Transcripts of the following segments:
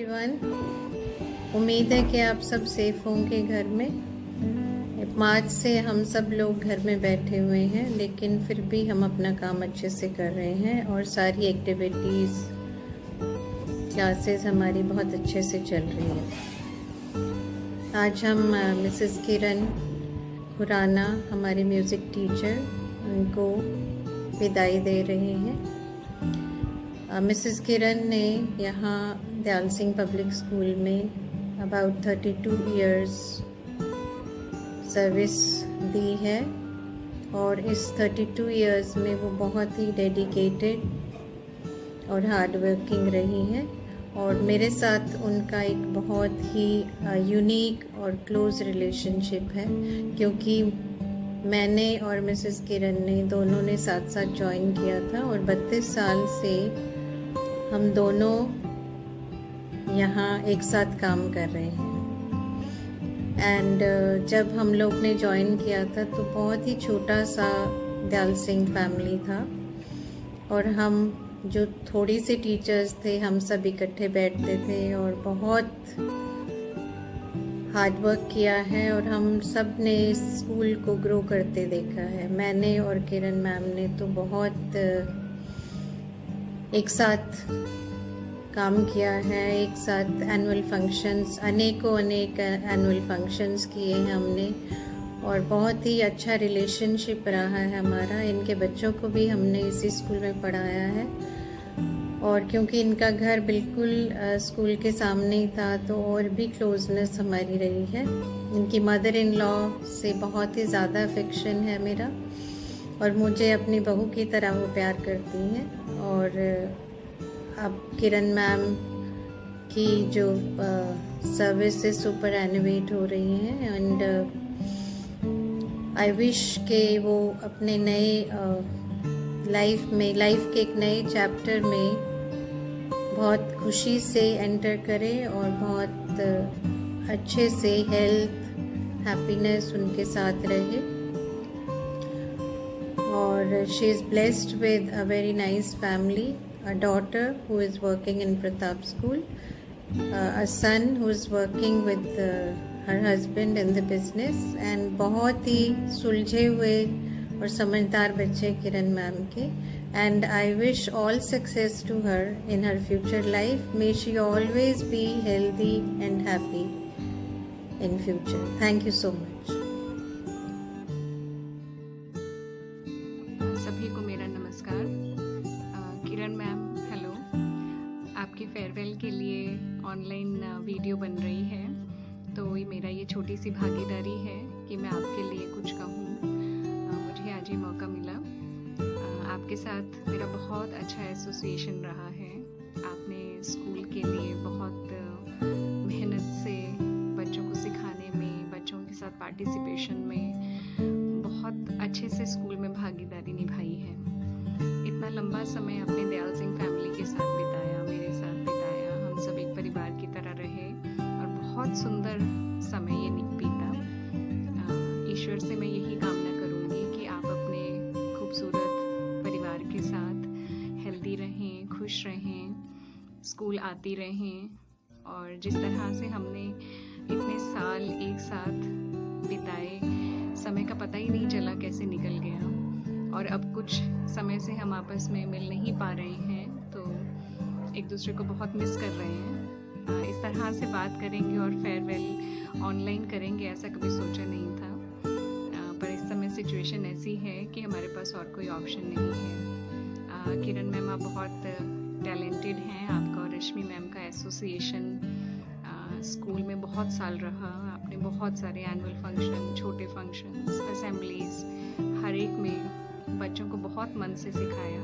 Everyone, उम्मीद है कि आप सब सेफ होंगे घर में। मार्च से हम सब लोग घर में बैठे हुए हैं, लेकिन फिर भी हम अपना काम अच्छे से कर रहे हैं और सारी एक्टिविटीज़ क्लासेस हमारी बहुत अच्छे से चल रही हैं। आज हम मिसेस किरण खुराना, हमारे म्यूज़िक टीचर, उनको विदाई दे रहे हैं। मिसेस किरण ने यहाँ दयाल सिंह पब्लिक स्कूल में अबाउट 32 इयर्स सर्विस दी है और इस 32 इयर्स में वो बहुत ही डेडिकेटेड और हार्ड वर्किंग रही हैं और मेरे साथ उनका एक बहुत ही यूनिक और क्लोज़ रिलेशनशिप है, क्योंकि मैंने और मिसेस किरण ने दोनों ने साथ साथ ज्वाइन किया था और 32 साल से हम दोनों यहाँ एक साथ काम कर रहे हैं। एंड जब हम लोग ने ज्वाइन किया था तो बहुत ही छोटा सा दयाल सिंह फैमिली था और हम जो थोड़ी सी टीचर्स थे हम सब इकट्ठे बैठते थे और बहुत हार्ड वर्क किया है और हम सब ने स्कूल को ग्रो करते देखा है। मैंने और किरण मैम ने तो बहुत एक साथ काम किया है, एक साथ एनुअल फंक्शंस, अनेक एनुअल फंक्शंस किए हैं हमने और बहुत ही अच्छा रिलेशनशिप रहा है हमारा। इनके बच्चों को भी हमने इसी स्कूल में पढ़ाया है और क्योंकि इनका घर बिल्कुल स्कूल के सामने ही था तो और भी क्लोजनेस हमारी रही है। इनकी मदर इन लॉ से बहुत ही ज़्यादा अफेक्शन है मेरा और मुझे अपनी बहू की तरह वो प्यार करती हैं। और अब किरण मैम की जो सर्विसेज सुपर एनिवेट हो रही हैं एंड आई विश के वो अपने नए लाइफ के एक नए चैप्टर में बहुत खुशी से एंटर करें और बहुत अच्छे से हेल्थ हैप्पीनेस उनके साथ रहे। और she is blessed with a very nice family, a daughter who is working in Pratap School, a son who is working with her husband in the business, and बहुत ही सुलझे हुए और समझदार बच्चे किरण मैम के। And I wish all success to her in her future life. May she always be healthy and happy in future. Thank you so much. सभी को मेरा नमस्कार। किरण मैम हेलो, आपकी फेयरवेल के लिए ऑनलाइन वीडियो बन रही है, तो ये मेरा ये छोटी सी भागीदारी है कि मैं आपके लिए कुछ कहूँ। मुझे आज ये मौका मिला। आपके साथ मेरा बहुत अच्छा एसोसिएशन रहा है। आपने स्कूल के लिए बहुत मेहनत से बच्चों को सिखाने में, बच्चों के साथ पार्टिसिपेशन में बहुत अच्छे से स्कूल में भागीदारी निभाई है। इतना लंबा समय आपने दयाल सिंह फैमिली के साथ बिताया, मेरे साथ बिताया, हम सब एक परिवार की तरह रहे और बहुत सुंदर समय ये बीता। ईश्वर से मैं यही कामना करूँगी कि आप अपने खूबसूरत परिवार के साथ हेल्दी रहें, खुश रहें, स्कूल आती रहें और जिस तरह से हमने इतने साल एक साथ बिताए, समय का पता ही नहीं चला कैसे निकल गया। और अब कुछ समय से हम आपस में मिल नहीं पा रहे हैं, तो एक दूसरे को बहुत मिस कर रहे हैं। इस तरह से बात करेंगे और फेयरवेल ऑनलाइन करेंगे ऐसा कभी सोचा नहीं था, पर इस समय सिचुएशन ऐसी है कि हमारे पास और कोई ऑप्शन नहीं है। किरण मैम आप बहुत टैलेंटेड हैं। आपका और रश्मि मैम का एसोसिएशन स्कूल में बहुत साल रहा। आपने बहुत सारे एनुअल फंक्शन, छोटे फंक्शंस, असेंबलीज, हर एक में बच्चों को बहुत मन से सिखाया।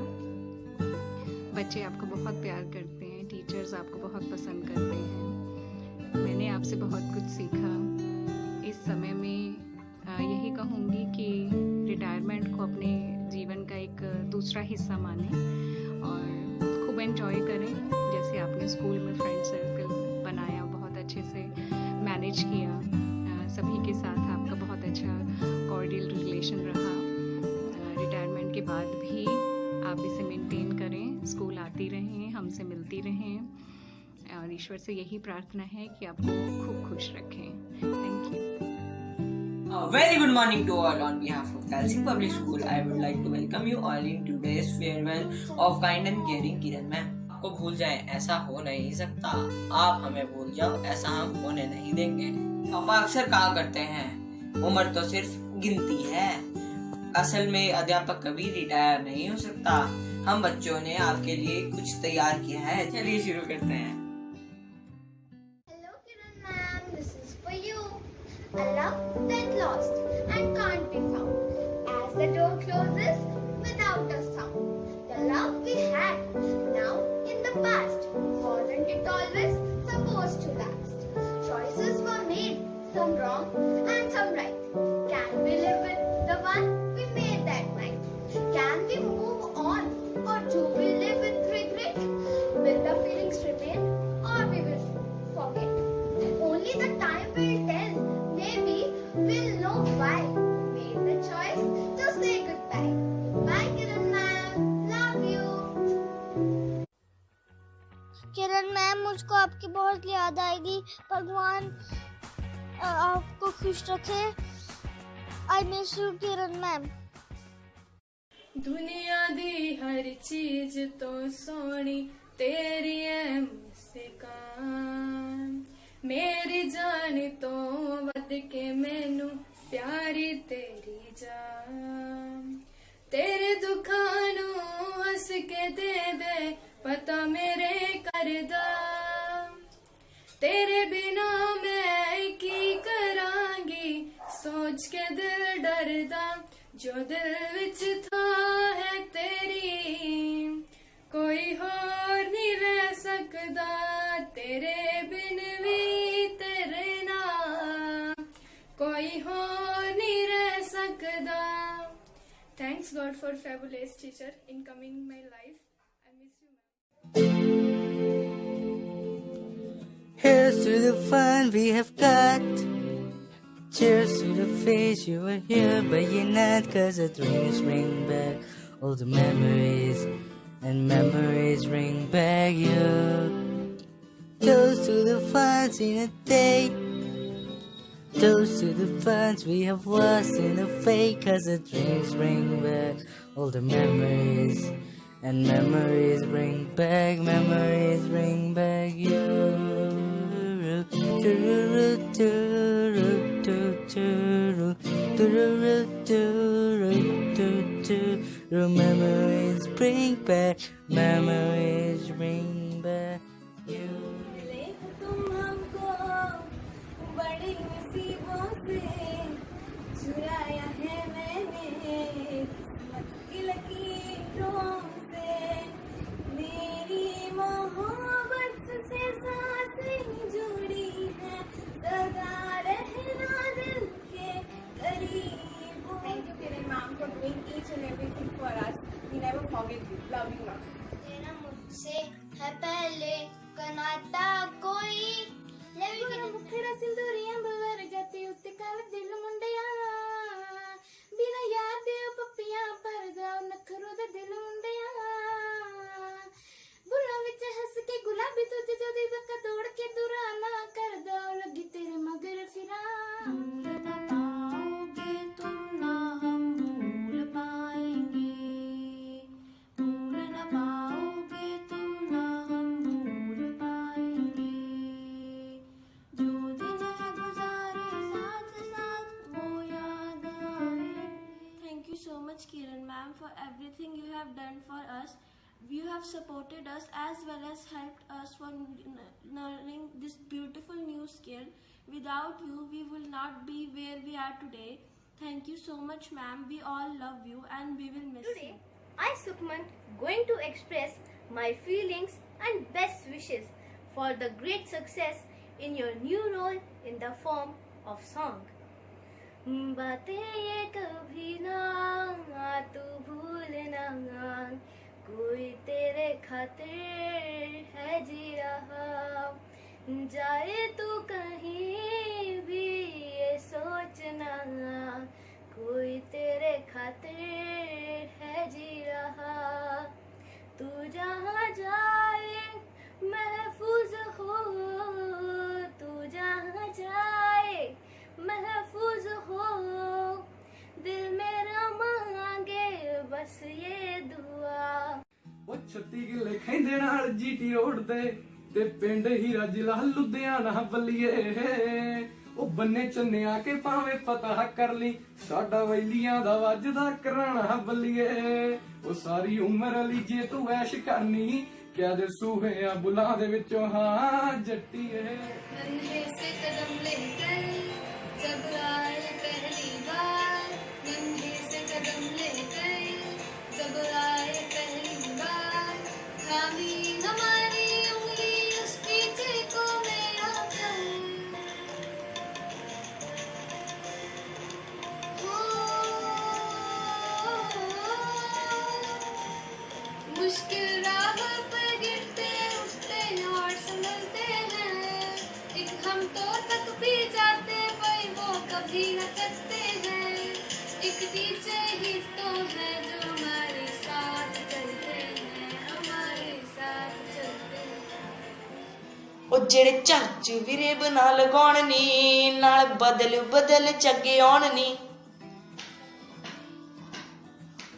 बच्चे आपको बहुत प्यार करते हैं, टीचर्स आपको बहुत पसंद करते हैं। मैंने आपसे बहुत कुछ सीखा। इस समय में यही कहूँगी कि रिटायरमेंट को अपने जीवन का एक दूसरा हिस्सा मानें और खूब एंजॉय करें। जैसे आपने स्कूल में फ्रेंड सर्कल बनाया, बहुत अच्छे से मैनेज किया, सभी के साथ आपका बहुत अच्छा कॉर्डियल रिलेशन रहा। रिटायरमेंट के बाद भी आप इसे मेंटेन करें, स्कूल आती रहें, हमसे मिलती रहें। और ईश्वर से यही प्रार्थना है कि आपको खूब खुश रखें। Thank you. Very good morning to all. On behalf of Talsing Public School, I would like to welcome you all in today's farewell of kind and caring Kiran ma'am. आपको भूल जाएं ऐसा हो नहीं सकता, आप हमें भूल जाओ ऐसा हम होने नहीं देंगे। पापा अक्सर कहा करते हैं उम्र तो सिर्फ गिनती है, असल में अध्यापक कभी रिटायर नहीं हो सकता। हम बच्चों ने आपके लिए कुछ तैयार किया है, चलिए शुरू करते हैं। Hello Kiran ma'am, this is for you. A love that lost and can't be found. As the door closes without a sound. The love we had now in the past, wasn't it always supposed to last? Choices were made, some wrong and some right. Can we live with the one we made that night? Can we move on or do we live with regret? Will the feelings remain or we will forget? Only the time will tell. Maybe we'll know why we made the choice to say goodbye. Bye Kiran ma'am, love you. Kiran ma'am, मुझको आपकी बहुत याद आएगी। भगवान आपको खुश रखे। I miss you Kiran ma'am. दुनिया दी हर चीज तो सोनी तेरी है मुस्कान, मेरी जान तो वध के मैनू प्यारी तेरी जान। तेरे दुखां नू हस के दे दे पता मेरे करदा, तेरे बिना मैं की करांगी सोच के दिल डरदा। जो दिल विच था है तेरी कोई होर नहीं रह सकदा, तेरे बिन भी तेरे नाम कोई होर नहीं रह सकदा। Thanks God for fabulous teacher in coming my life. I miss you ma'am. Here's to the fun we have got. Cheers to the face you were here but you're not, 'cause the dreams bring back all the memories and memories bring back you. Toast to the funs in a day, toast to the funs we have lost in a fake, 'cause the dreams bring back all the memories and memories bring back you. Memories bring back you. मिले हो तुम हमको बड़ी मुसीबों से, चुराया है मैंने किस्मत की लकीरों से। मेरी मोहब्बत से सांसें जुड़ी है, सदा रहना दिल के करीब। Thank you Kiran ma'am for doing each and everything for us. We never forget you. Love you ma'am. तेरा मुझसे है पहले कनाता कोई मुखड़ा सिंदूरियां बवर जाती उत्ते काल दिल मुंडिया, बिना याद पप्पियां परदा नखरू दा दिल मुंडिया। बुल्ला विच हंस के गुलाबी तुझ जो दी बक्का तोड़ के दुराना कर दो लगी तेरे मगर फिरा। भूल ना पाओगे तुम ना हम भूल पाएंगे, भूल ना पाओगे तुम ना हम भूल पाएंगे। जो दिन है गुजारे साथ साथ वो याद आए। Thank you so much Kiran ma'am for everything you have done for us. You have supported us as well as helped us for learning this beautiful new skill. Without you, we will not be where we are today. Thank you so much, ma'am. We all love you and we will miss you. I, Sukhman, going to express my feelings and best wishes for the great success in your new role in the form of song. बातें ये कभी ना तू भूलना, कोई तेरे खातिर है जी रहा। जाए तू कहीं भी ये सोचना, कोई तेरे खातिर है जी रहा। तू जहाँ जाए महफूज हो ਦੇ ਨਾਲ ਜੀਟੀ ਰੋਡ ਤੇ ਪਿੰਡ ਹੀਰਾ ਜ਼ਿਲ੍ਹਾ ਲੁਧਿਆਣਾ ਬੱਲੀਏ ਉਹ ਬੰਨੇ ਚੰਨਿਆ ਕੇ ਭਾਵੇਂ ਪਤਾ ਕਰ ਲਈ ਸਾਡਾ ਵੈਲੀਆਂ ਦਾ ਵੱਜਦਾ ਕਰਾਣਾ ਬੱਲੀਏ ਉਹ ਸਾਰੀ ਉਮਰ ਲਈ ਜੇ ਤੂੰ ਐਸ਼ ਕਰਨੀ क्या दे सूहे या बुला दे विचों हाँ जट्टी है नन्हे से कदम लेकर जब आए पहली बार नन्हे से कदम लेकर जब आए पहली बार थामी हमारी उंगली उस पीछे को मेरा कर मुश्किल राह पर गिरते उठते और संभलते हैं एक हम तो तक भी जाते पर वो कभी न थकते हैं एक पीछे ही तो है जो हमारे साथ चलते हैं हमारे साथ चलते हैं ਉਹ ਜਿਹੜੇ ਝਰਚ ਵੀਰੇ ਬਣਾ ਲਗਾਉਣ ਨੀ ਨਾਲ ਬਦਲ ਬਦਲ ਚੱਗੇ ਆਉਣ ਨੀ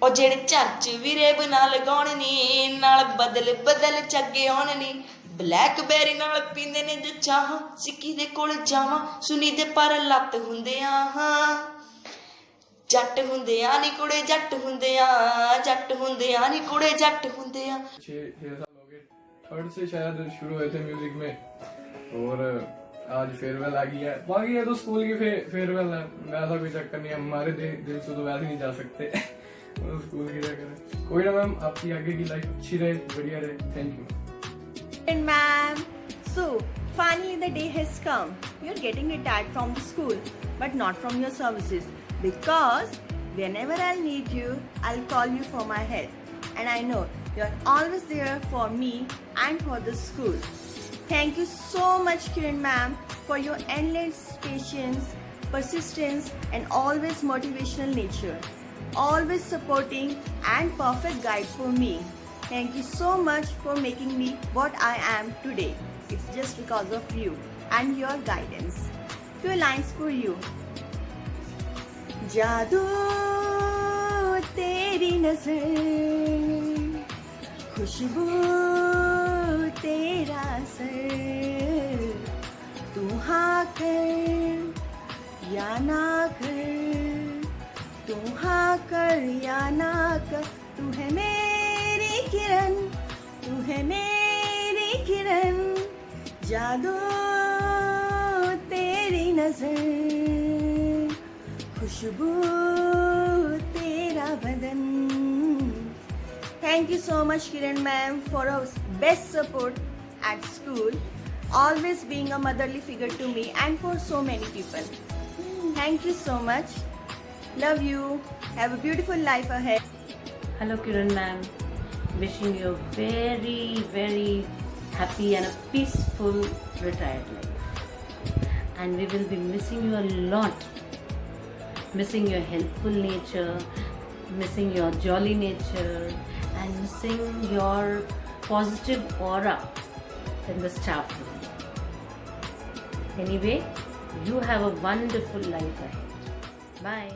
ਉਹ ਜਿਹੜੇ ਝਰਚ ਵੀਰੇ ਬਣਾ ਲਗਾਉਣ ਨੀ ਨਾਲ ਬਦਲ ਬਦਲ ਚੱਗੇ ਆਉਣ ਨੀ ਬਲੈਕਬੈਰੀ ਨਾਲ ਪੀਂਦੇ ਨੇ ਜੋ ਚਾਹ ਸਿੱਕੀ ਦੇ ਕੋਲ ਜਾਵਾਂ ਸੁਣੀ ਦੇ ਪਰ ਲੱਤ ਹੁੰਦੇ ਆ ਹਾਂ ਜੱਟ ਹੁੰਦੇ ਆ ਨੀ ਕੁੜੇ ਜੱਟ ਹੁੰਦੇ ਆ ਜੱਟ ਹੁੰਦੇ ਆ ਨੀ ਕੁੜੇ ਜੱਟ ਹੁੰਦੇ ਆ 6 साल हो गए थर्ड से शायद शुरू हुए थे म्यूजिक में और आज फेयरवेल आ गई है बाकी ये तो स्कूल की फेयरवेल है ऐसा कोई चक्कर नहीं है हमारे दिल से तो वैसे नहीं जा सकते स्कूल की जगह कोई ना मैम आपकी आगे की लाइफ अच्छी रहे बढ़िया रहे thank you And ma'am, so finally the day has come. You're getting retired from the school, but not from your services, because whenever I'll need you, I'll call you for my help. And I know you're always there for me and for the school. Thank you so much, Kiran ma'am, for your endless patience, persistence, and always motivational nature. Always supporting and perfect guide for me. Thank you so much for making me what I am today. It's just because of you and your guidance. Few lines for you. जादू तेरी नजर, खुशबू तेरा sir, तू हाँ कर या ना कर, तू हाँ कर या ना कर, तू है मेरी किरण, तू है मेरी किरण, जादू तेरी नजर, खुशबू तेरा बदन. Thank you so much, Kiran ma'am, for our best support at school, always being a motherly figure to me and for so many people. Thank you so much. Love you. Have a beautiful life ahead. Hello Kiran ma'am, wishing you a very very happy and a peaceful retired life, and we will be missing you a lot, missing your helpful nature, missing your jolly nature, and missing your positive aura in the staff room. Anyway, you have a wonderful life ahead. Bye.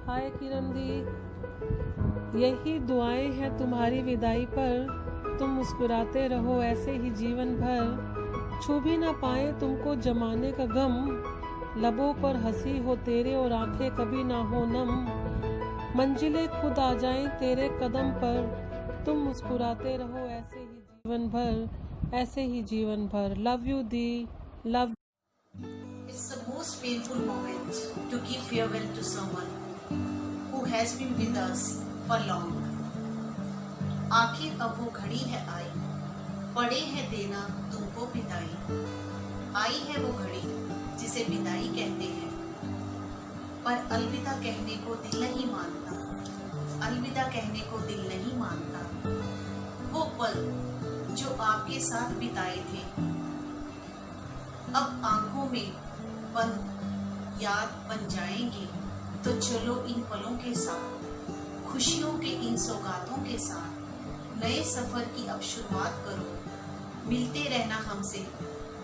हाय किरण दी, यही दुआएं हैं तुम्हारी विदाई पर, तुम मुस्कुराते रहो ऐसे ही जीवन भर, छू भी ना पाए तुमको जमाने का गम, लबों पर हंसी हो तेरे और आंखें कभी ना हो नम, मंजिलें खुद आ जाएं तेरे कदम पर, तुम मुस्कुराते रहो ऐसे ही जीवन भर, ऐसे ही जीवन भर. Love you the, love. It's the most painful moment to give farewell to someone who has been with us for long. आखिर अब वो घड़ी है आई, पड़े है देना तुमको बिदाई. आई है वो घड़ी जिसे बिदाई कहते हैं, पर अलविदा कहने को दिल नहीं मानता, अलविदा कहने को दिल नहीं मानता. वो पल जो आपके साथ बिताए थे अब आंखों में बंद याद बन जाएंगे. तो चलो इन पलों के साथ, खुशियों के इन सौगातों के साथ नए सफर की अब शुरुआत करो. मिलते रहना हमसे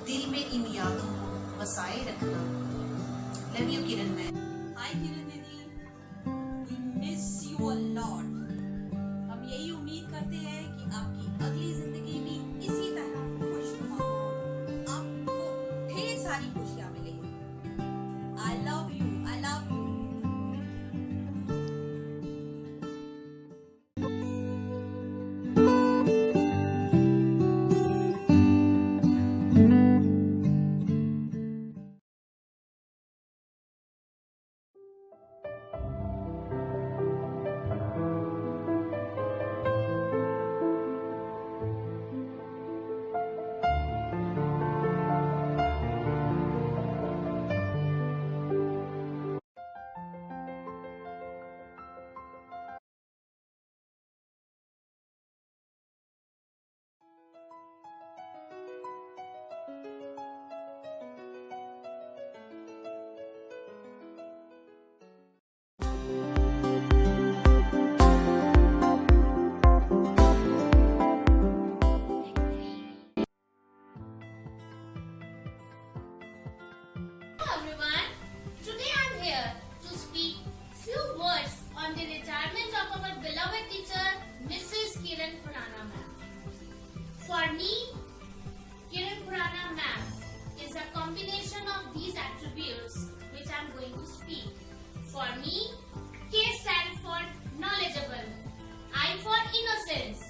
दिल में इन यादों को बसाए रखना। Love you Kiran ma'am. Hi Kiran दीदी, we miss you a lot. हम यही उम्मीद करते हैं कि आपकी अगली जिंदगी भी इसी तरह खुशनुमा हो, आपको ढेर सारी खुशियां मिले। I love you, I love you. Everyone, today I'm here to speak few words on the retirement of our beloved teacher, Mrs. Kiran Khurana ma'am. For me, Kiran Khurana ma'am is a combination of these attributes which I'm going to speak. For me, K stands for knowledgeable, I for innocence,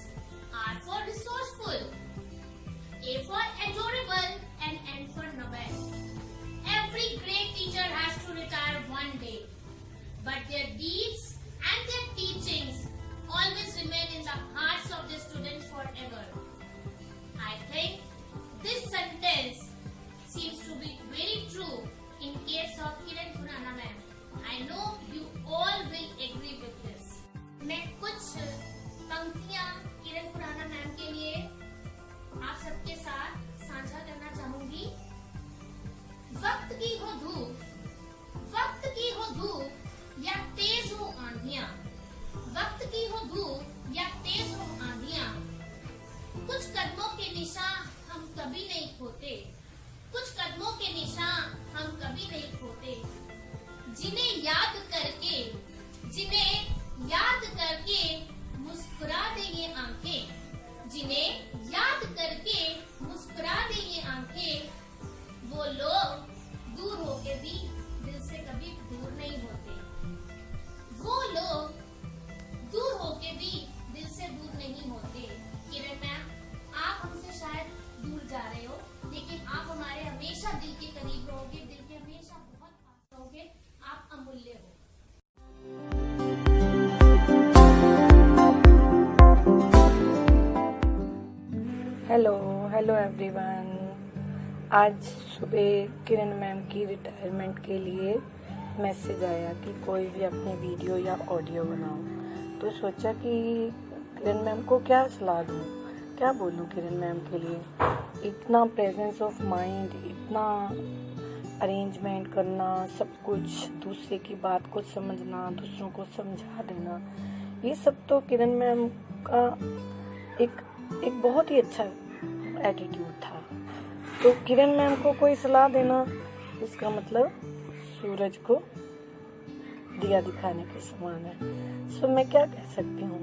R for resourceful, A for adorable, and N for noble. Every great teacher has to retire one day, but their deeds and their teachings always remain in the hearts of the students forever. I think this sentence seems to be very true in case of Kiran Khurana ma'am. I know you all will agree with this. मैं कुछ पंक्तियां किरण Khurana ma'am के लिए आप सबके साथ साझा करना चाहूंगी। वक्त की हो धूप या तेज हो आंधियां, वक्त की हो धूप या तेज हो आंधियां, कुछ कदमों के निशान हम कभी नहीं खोते, कुछ कदमों के निशान हम कभी नहीं खोते, जिन्हें याद करके मुस्कुरा दे ये आंखें, जिन्हें याद करके मुस्कुरा दे ये आंखें, वो लोग दूर होके भी दिल से कभी दूर नहीं होते, वो लोग दूर होके भी दिल से दूर नहीं होते। किरण मैम, आप हमसे शायद दूर जा रहे हो, लेकिन आप हमारे हमेशा दिल के करीब रहोगे, दिल के हमेशा बहुत पास रहोगे, आप अमूल्य हो। Hello everyone. आज सुबह किरण मैम की रिटायरमेंट के लिए मैसेज आया कि कोई भी अपनी वीडियो या ऑडियो बनाओ, तो सोचा कि किरण मैम को क्या सलाह दूँ, क्या बोलूँ किरण मैम के लिए। इतना प्रेजेंस ऑफ माइंड, इतना अरेंजमेंट करना, सब कुछ, दूसरे की बात को समझना, दूसरों को समझा देना, ये सब तो किरण मैम का एक बहुत ही अच्छा एटीट्यूड था। तो किरण मैम को कोई सलाह देना, इसका मतलब सूरज को दिया दिखाने के समान है। सो मैं क्या कह सकती हूँ,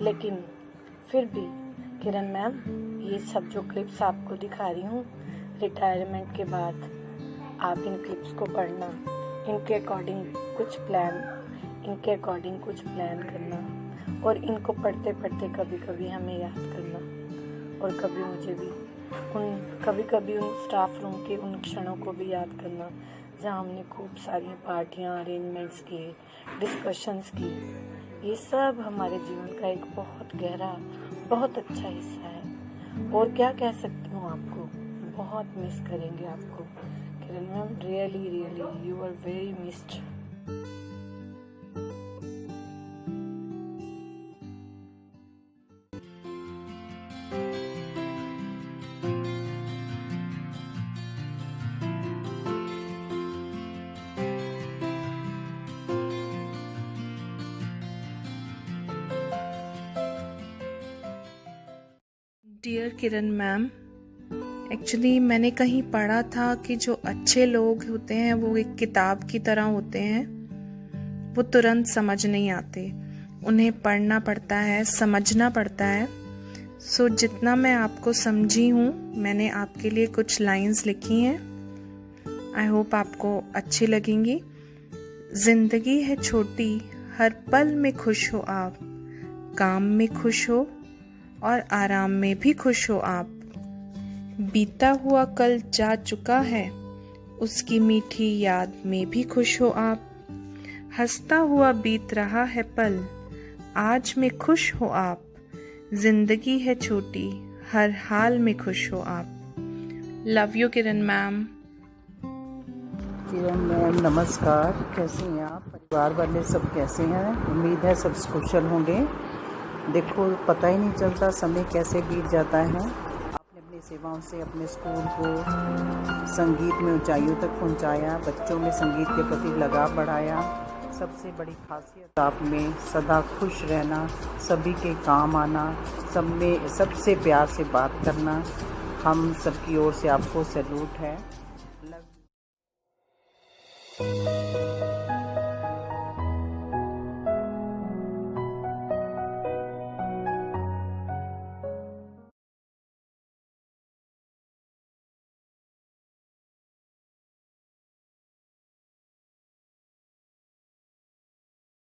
लेकिन फिर भी किरण मैम, ये सब जो क्लिप्स आपको दिखा रही हूँ रिटायरमेंट के बाद, आप इन क्लिप्स को पढ़ना, इनके अकॉर्डिंग कुछ प्लान करना, और इनको पढ़ते पढ़ते कभी कभी हमें याद करना, और कभी कभी उन स्टाफ रूम के उन क्षणों को भी याद करना जहाँ हमने खूब सारी पार्टियाँ, अरेंजमेंट्स किए, डिस्कशंस की। ये सब हमारे जीवन का एक बहुत गहरा, बहुत अच्छा हिस्सा है। और क्या कह सकती हूँ, आपको बहुत मिस करेंगे आपको Kiran ma'am, really you are very missed. Dear Kiran ma'am, actually मैंने कहीं पढ़ा था कि जो अच्छे लोग होते हैं वो एक किताब की तरह होते हैं, वो तुरंत समझ नहीं आते, उन्हें पढ़ना पड़ता है, समझना पड़ता है। सो जितना मैं आपको समझी हूँ, मैंने आपके लिए कुछ लाइंस लिखी हैं। आई होप आपको अच्छी लगेंगी। जिंदगी है छोटी, हर पल में खुश हो आप, काम में खुश हो और आराम में भी खुश हो आप। बीता हुआ कल जा चुका है, उसकी मीठी याद में भी खुश हो आप। हंसता हुआ बीत रहा है पल, आज में खुश हो आप। जिंदगी है छोटी, हर हाल में खुश हो आप। Love you Kiran ma'am. Kiran ma'am नमस्कार, कैसी हैं आप? परिवार वाले सब कैसे हैं? उम्मीद है सब कुशल होंगे। देखो, पता ही नहीं चलता समय कैसे बीत जाता है। आपने अपनी सेवाओं से अपने स्कूल को संगीत में ऊंचाइयों तक पहुंचाया, बच्चों में संगीत के प्रति लगाव बढ़ाया। सबसे बड़ी खासियत आप में सदा खुश रहना, सभी के काम आना, सब में सबसे प्यार से बात करना। हम सबकी ओर से आपको सैल्यूट है।